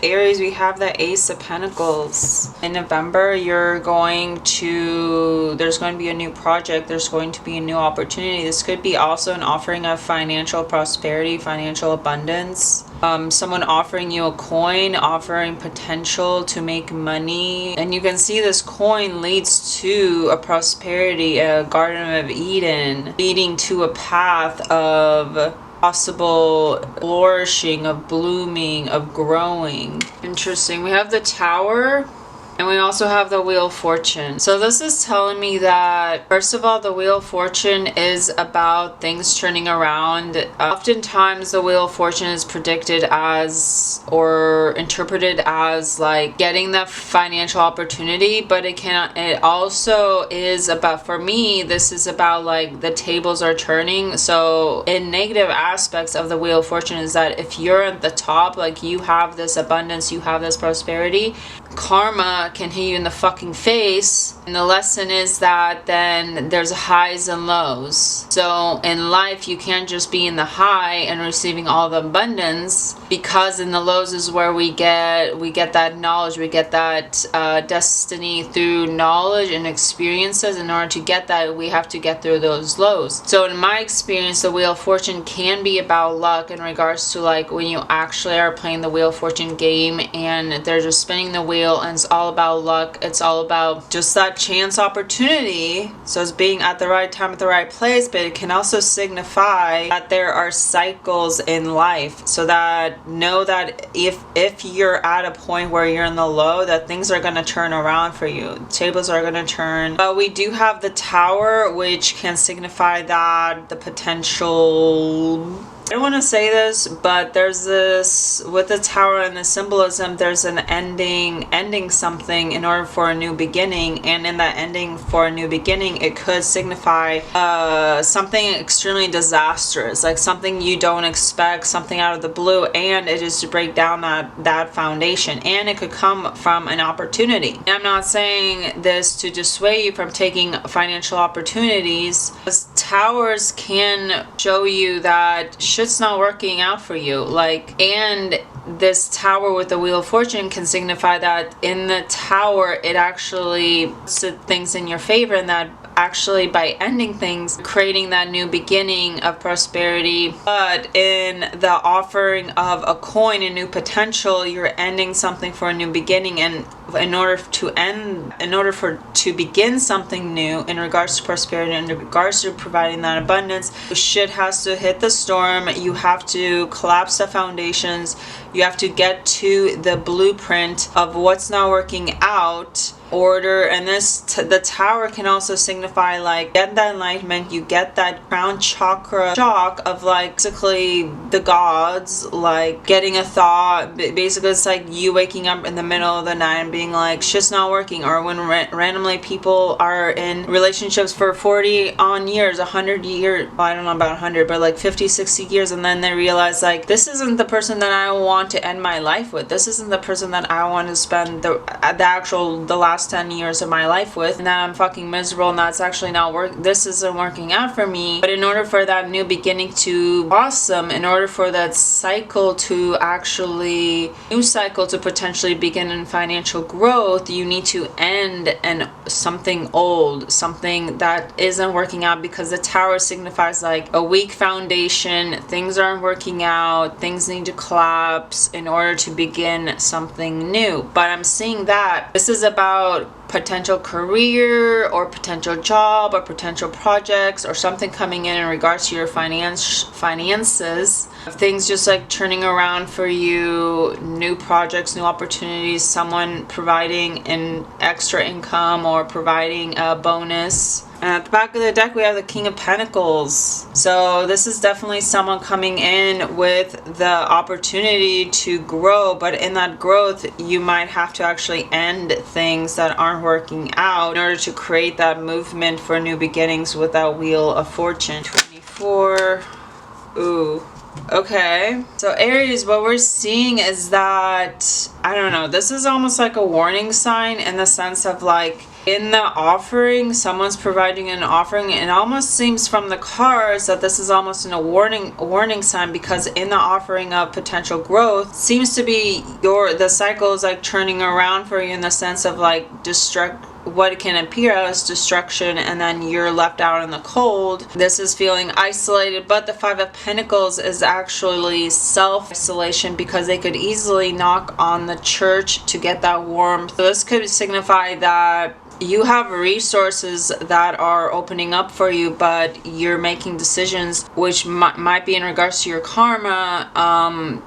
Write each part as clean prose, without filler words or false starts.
Aries, we have the Ace of Pentacles. In November, there's going to be a new project. There's going to be a new opportunity. This could be also an offering of financial prosperity, financial abundance. Someone offering you a coin, offering potential to make money. And you can see this coin leads to a prosperity, a Garden of Eden, leading to a path of possible flourishing, of blooming, of growing. Interesting. We have the Tower. And we also have the Wheel of Fortune. So this is telling me that, first of all, the Wheel of Fortune is about things turning around. Oftentimes, the Wheel of Fortune is predicted as or interpreted as like getting that financial opportunity, but it also is about, for me, this is about like the tables are turning. So in negative aspects of the Wheel of Fortune is that if you're at the top, like you have this abundance, you have this prosperity, karma can hit you in the fucking face. And the lesson is that then there's highs and lows. So in life, you can't just be in the high and receiving all the abundance, because in the lows is where we get that knowledge, we get that destiny through knowledge and experiences. In order to get that, we have to get through those lows. So in my experience, the Wheel of Fortune can be about luck in regards to like when you actually are playing the Wheel of Fortune game and they're just spinning the wheel and it's all about luck. It's all about just that chance opportunity. So it's being at the right time at the right place, but it can also signify that there are cycles in life. So that know that if you're at a point where you're in the low, that things are going to turn around for you. Tables are going to turn. But we do have the Tower, which can signify that the potential, I don't want to say this, but there's this, with the Tower and the symbolism, there's an ending something in order for a new beginning. And in that ending for a new beginning, it could signify something extremely disastrous, like something you don't expect, something out of the blue, and it is to break down that foundation. And it could come from an opportunity. And I'm not saying this to dissuade you from taking financial opportunities, because Towers can show you that shit's not working out for you. Like, and this Tower with the Wheel of Fortune can signify that in the Tower, it actually puts things in your favor, and that actually by ending things, creating that new beginning of prosperity. But in the offering of a coin, a new potential, you're ending something for a new beginning. And in order to begin something new in regards to prosperity, in regards to providing that abundance, shit has to hit the storm. You have to collapse the foundations. You have to get to the blueprint of what's not working out. Order. And the Tower can also signify like get that enlightenment, you get that crown chakra shock of like basically the gods, like getting a thought. Basically it's like you waking up in the middle of the night and being like shit's not working. Or when randomly people are in relationships for 40 on years, 100 years, well, I don't know about 100, but like 50, 60 years, and then they realize like this isn't the person that I want to end my life with. This isn't the person that I want to spend the last 10 years of my life with, and that I'm fucking miserable, and that's actually not this isn't working out for me. But in order for that new beginning to blossom, in order for that cycle to potentially begin in financial growth, you need to end something old, something that isn't working out, because the Tower signifies like a weak foundation. Things aren't working out, things need to collapse in order to begin something new. But I'm seeing that this is about potential career or potential job or potential projects or something coming in regards to your finances, things just like turning around for you, new projects, new opportunities, someone providing an extra income or providing a bonus. And at the back of the deck, we have the King of Pentacles. So this is definitely someone coming in with the opportunity to grow. But in that growth, you might have to actually end things that aren't working out in order to create that movement for new beginnings with that Wheel of Fortune. 24. Ooh. Okay. So Aries, what we're seeing is that, I don't know, this is almost like a warning sign in the sense of like, In the offering, someone's providing an offering. It almost seems from the cards that this is almost a warning sign, because in the offering of potential growth seems to be the cycle is like turning around for you, in the sense of like what can appear as destruction, and then you're left out in the cold. This is feeling isolated, but the Five of Pentacles is actually self-isolation, because they could easily knock on the church to get that warmth. So this could signify that you have resources that are opening up for you, but you're making decisions which might be in regards to your karma,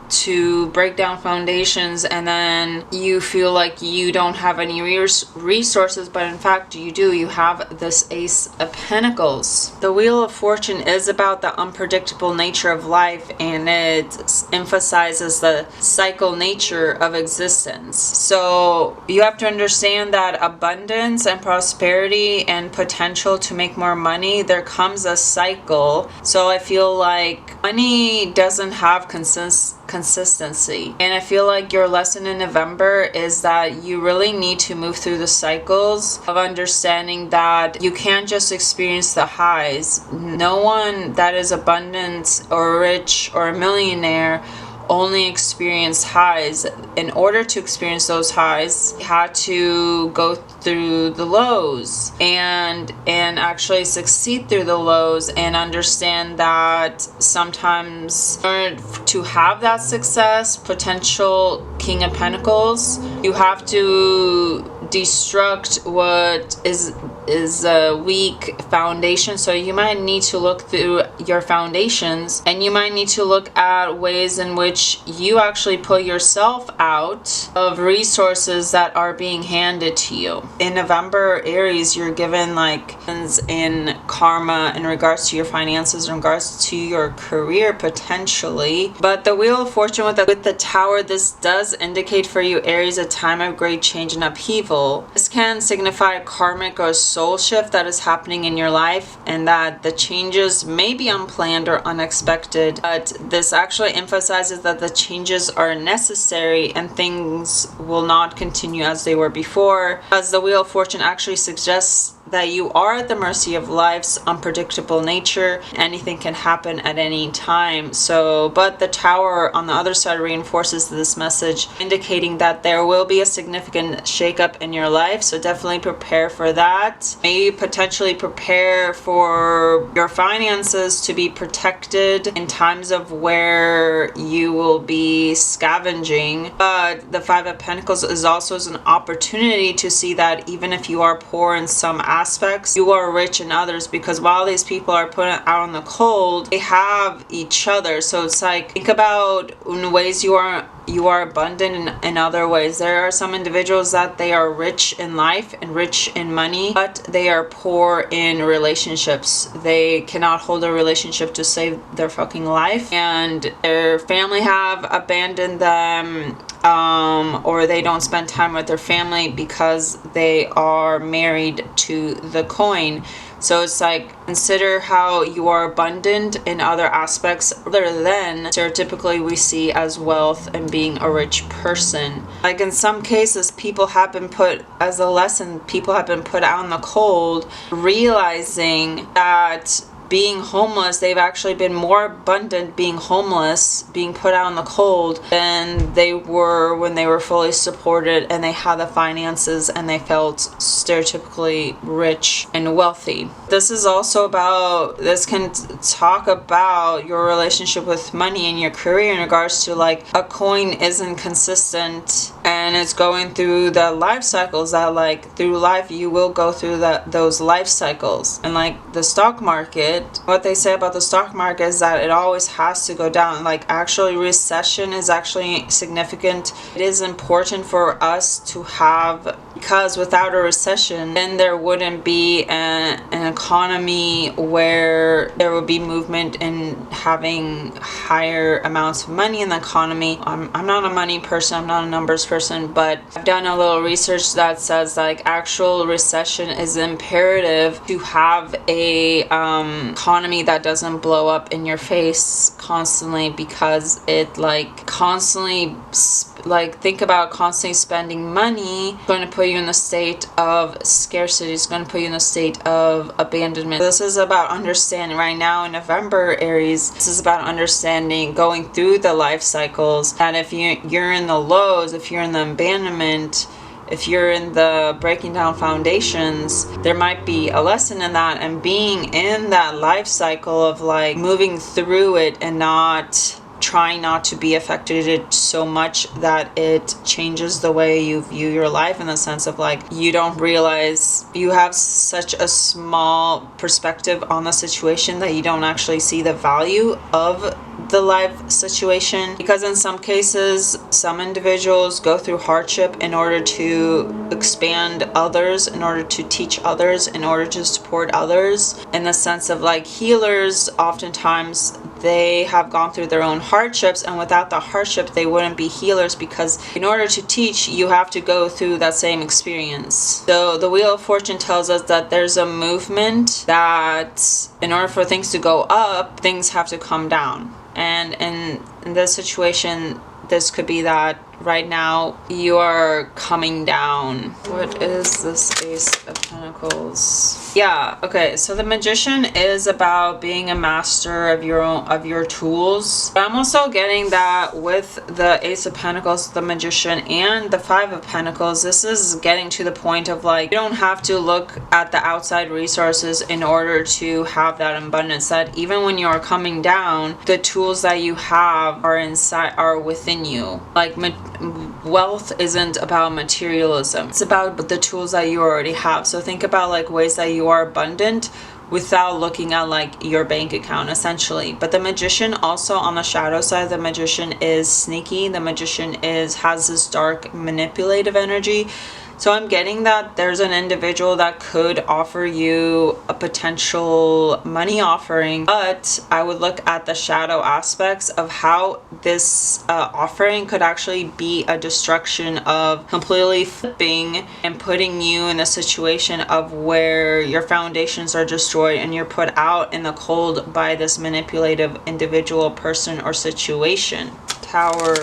to break down foundations, and then you feel like you don't have any resources, but in fact you do. You have this Ace of Pentacles. The Wheel of Fortune is about the unpredictable nature of life, and it emphasizes the cycle nature of existence. So you have to understand that abundance and prosperity and potential to make more money, there comes a cycle. So I feel like money doesn't have consistency, and I feel like your lesson in November is that you really need to move through the cycles of understanding that you can't just experience the highs. No one that is abundant or rich or a millionaire only experience highs. In order to experience those highs, you had to go through the lows and actually succeed through the lows, and understand that sometimes in order to have that success, potential King of Pentacles, you have to destruct what is a weak foundation. So you might need to look through your foundations, and you might need to look at ways in which you actually pull yourself out of resources that are being handed to you. In November, Aries, you're given like in karma in regards to your finances, in regards to your career potentially. But the Wheel of Fortune with the Tower, this does indicate for you, Aries, a time of great change and upheaval. This can signify a karmic or soul shift that is happening in your life, and that the changes may be unplanned or unexpected, but this actually emphasizes that the changes are necessary and things will not continue as they were before, as the Wheel of Fortune actually suggests that you are at the mercy of life's unpredictable nature. Anything can happen at any time. So, but the Tower on the other side reinforces this message, indicating that there will be a significant shakeup in your life. So definitely prepare for that. Maybe potentially prepare for your finances to be protected in times of where you will be scavenging. But the Five of Pentacles is also an opportunity to see that even if you are poor in some aspects, you are rich in others, because while these people are put out in the cold, they have each other. So it's like, think about in ways you are abundant in other ways. There are some individuals that they are rich in life and rich in money, but they are poor in relationships. They cannot hold a relationship to save their fucking life, and their family have abandoned them, or they don't spend time with their family because they are married to the coin. So it's like, consider how you are abundant in other aspects other than stereotypically we see as wealth and being a rich person. Like in some cases, people have been put as a lesson, people have been put out in the cold, realizing that being homeless, they've actually been more abundant being homeless, being put out in the cold, than they were when they were fully supported and they had the finances and they felt stereotypically rich and wealthy. This is also about, this can talk about your relationship with money and your career in regards to like a coin isn't consistent and it's going through the life cycles that like through life you will go through those life cycles. And like the stock market, what they say about the stock market is that it always has to go down. Like actually recession is actually significant. It is important for us to have, because without a recession then there wouldn't be an economy where there would be movement in having higher amounts of money in the economy. I'm not a money person, I'm not a numbers person, but I've done a little research that says like actual recession is imperative to have a economy that doesn't blow up in your face constantly, because it like constantly like think about constantly spending money, it's going to put you in a state of scarcity. It's going to put you in a state of abandonment. This is about understanding right now in November, Aries. This is about understanding, going through the life cycles, that if you're in the lows, if you're in the abandonment, if you're in the breaking down foundations, there might be a lesson in that, and being in that life cycle of like moving through it and not trying not to be affected so much that it changes the way you view your life, in the sense of like you don't realize you have such a small perspective on the situation that you don't actually see the value of the life situation. Because in some cases, some individuals go through hardship in order to expand others, in order to teach others, in order to support others, in the sense of like healers, oftentimes they have gone through their own hardships, and without the hardship they wouldn't be healers, because in order to teach you have to go through that same experience. So the Wheel of Fortune tells us that there's a movement that in order for things to go up, things have to come down. And in this situation, this could be that right now you are coming down. What is this Ace of Pentacles? Yeah, okay, so the Magician is about being a master of your tools. But I'm also getting that with the Ace of Pentacles, the Magician, and the Five of Pentacles. This is getting to the point of like, you don't have to look at the outside resources in order to have that abundance. That even when you are coming down, the tools that you have are within you. Like wealth isn't about materialism, it's about the tools that you already have. So think about like ways that you are abundant without looking at like your bank account, essentially. But the Magician also, on the shadow side, the Magician is sneaky. The Magician has this dark manipulative energy. So I'm getting that there's an individual that could offer you a potential money offering, but I would look at the shadow aspects of how this offering could actually be a destruction of completely flipping and putting you in a situation of where your foundations are destroyed and you're put out in the cold by this manipulative individual, person, or situation. Tower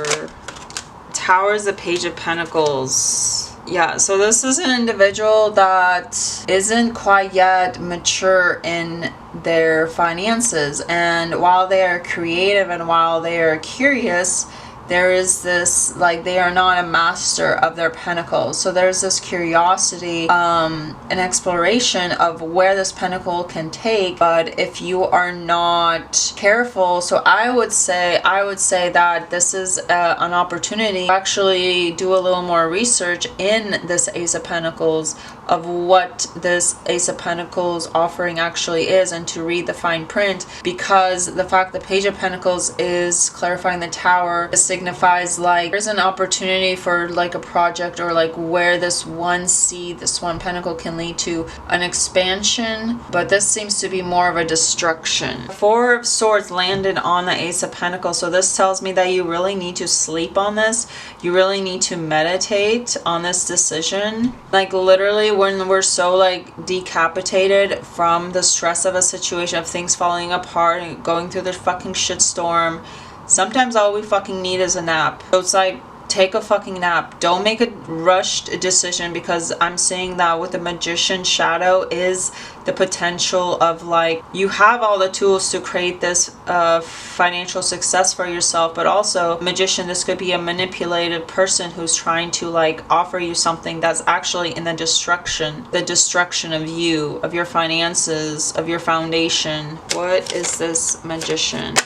is the Page of Pentacles. Yeah, so this is an individual that isn't quite yet mature in their finances, and while they are creative and while they are curious, there is this, like, they are not a master of their pentacles. So there's this curiosity, an exploration of where this pentacle can take. But if you are not careful, so I would say that this is an opportunity to actually do a little more research in this Ace of Pentacles, of what this Ace of Pentacles offering actually is, and to read the fine print, because the fact the Page of Pentacles is clarifying the Tower, it signifies like there's an opportunity for like a project, or like where this one seed, this one pentacle can lead to an expansion, but this seems to be more of a destruction. Four of Swords landed on the Ace of Pentacles, so this tells me that you really need to sleep on this. You really need to meditate on this decision. Like literally, when we're so like decapitated from the stress of a situation, of things falling apart and going through the fucking shitstorm, sometimes all we fucking need is a nap. So it's like, take a fucking nap. Don't make a rushed decision, because I'm seeing that with the Magician shadow is the potential of like, you have all the tools to create this financial success for yourself, but also Magician, this could be a manipulative person who's trying to like offer you something that's actually in the destruction of you, of your finances, of your foundation. What is this Magician?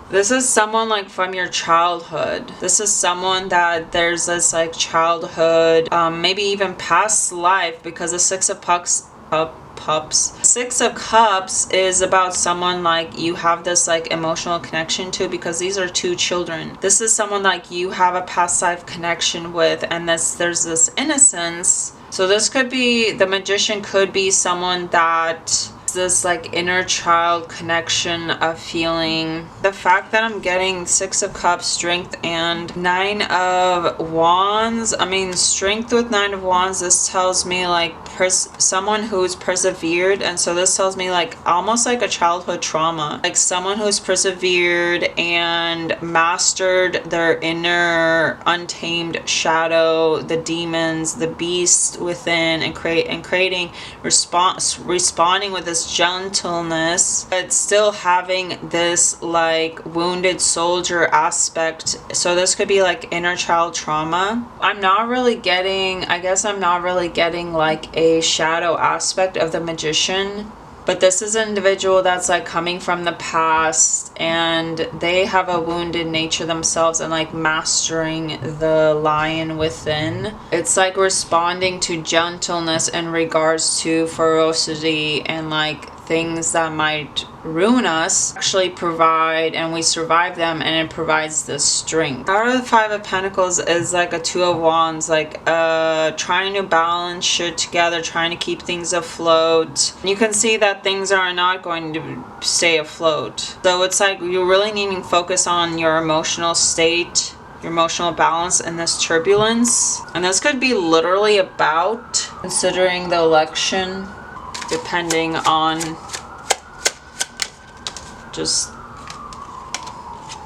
This is someone like from your childhood. This is someone that there's this like childhood, maybe even past life, because the Six of Cups is about someone like you have this like emotional connection to, because these are two children. This is someone like you have a past life connection with, and there's this innocence. So this could be, the Magician could be someone that this like inner child connection of feeling. The fact that I'm getting 6 of Cups, Strength, and 9 of Wands. I mean, Strength with 9 of Wands, this tells me like someone who's persevered, and so this tells me like almost like a childhood trauma, like someone who's persevered and mastered their inner untamed shadow, the demons, the beast within, and creating responding with this gentleness, but still having this like wounded soldier aspect. So this could be like inner child trauma. I'm not really getting like a shadow aspect of the Magician, but this is an individual that's like coming from the past, and they have a wounded nature themselves, and like mastering the lion within. It's like responding to gentleness in regards to ferocity and like things that might ruin us actually provide, and we survive them, and it provides this strength. Out of the 5 of Pentacles is like a 2 of Wands, like trying to balance shit together, trying to keep things afloat. You can see that things are not going to stay afloat. So it's like you're really needing to focus on your emotional state, your emotional balance in this turbulence. And this could be literally about considering the election, depending on just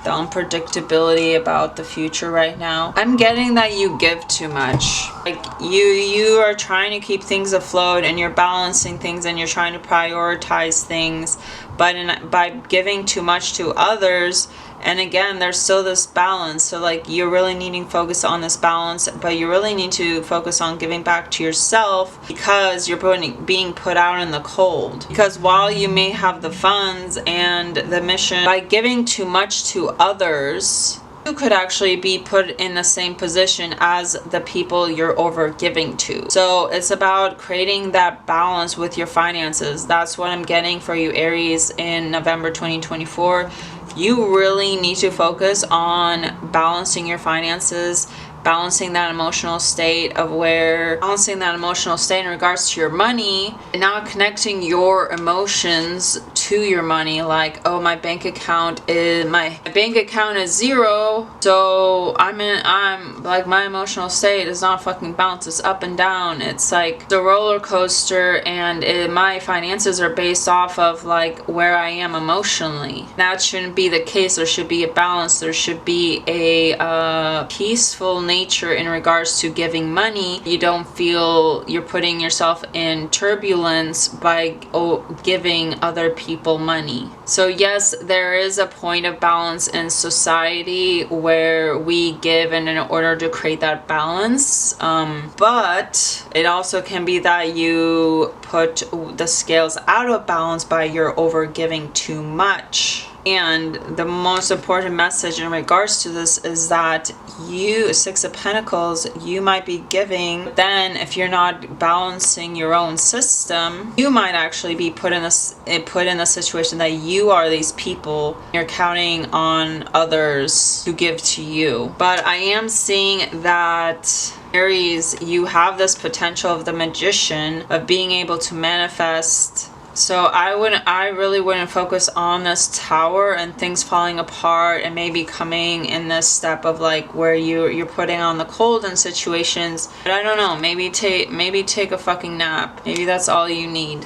the unpredictability about the future right now. I'm getting that you give too much. Like you are trying to keep things afloat, and you're balancing things, and you're trying to prioritize things, but by giving too much to others, and again, there's still this balance. So like you're really needing to focus on this balance, but you really need to focus on giving back to yourself, because you're being put out in the cold. Because while you may have the funds and the mission, by giving too much to others, you could actually be put in the same position as the people you're over giving to. So it's about creating that balance with your finances. That's what I'm getting for you, Aries, in November 2024. You really need to focus on balancing your finances, balancing that emotional state in regards to your money, and now connecting your emotions to your money. Like, oh, my bank account is 0, so I'm like, my emotional state is not fucking balanced. It's up and down. It's like the roller coaster, and my finances are based off of like where I am emotionally. That shouldn't be the case. There should be a balance. There should be a peaceful nature in regards to giving money. You don't feel you're putting yourself in turbulence by giving other people money. So yes, there is a point of balance in society where we give in order to create that balance, but it also can be that you put the scales out of balance by your over giving too much. And the most important message in regards to this is that you, 6 of Pentacles, you might be giving, but then if you're not balancing your own system, you might actually be put in a situation that you are these people. You're counting on others to give to you. But I am seeing that, Aries, you have this potential of the Magician, of being able to manifest. So I really wouldn't focus on this Tower and things falling apart, and maybe coming in this step of like where you're putting on the cold in situations. But I don't know, maybe take a fucking nap. Maybe that's all you need.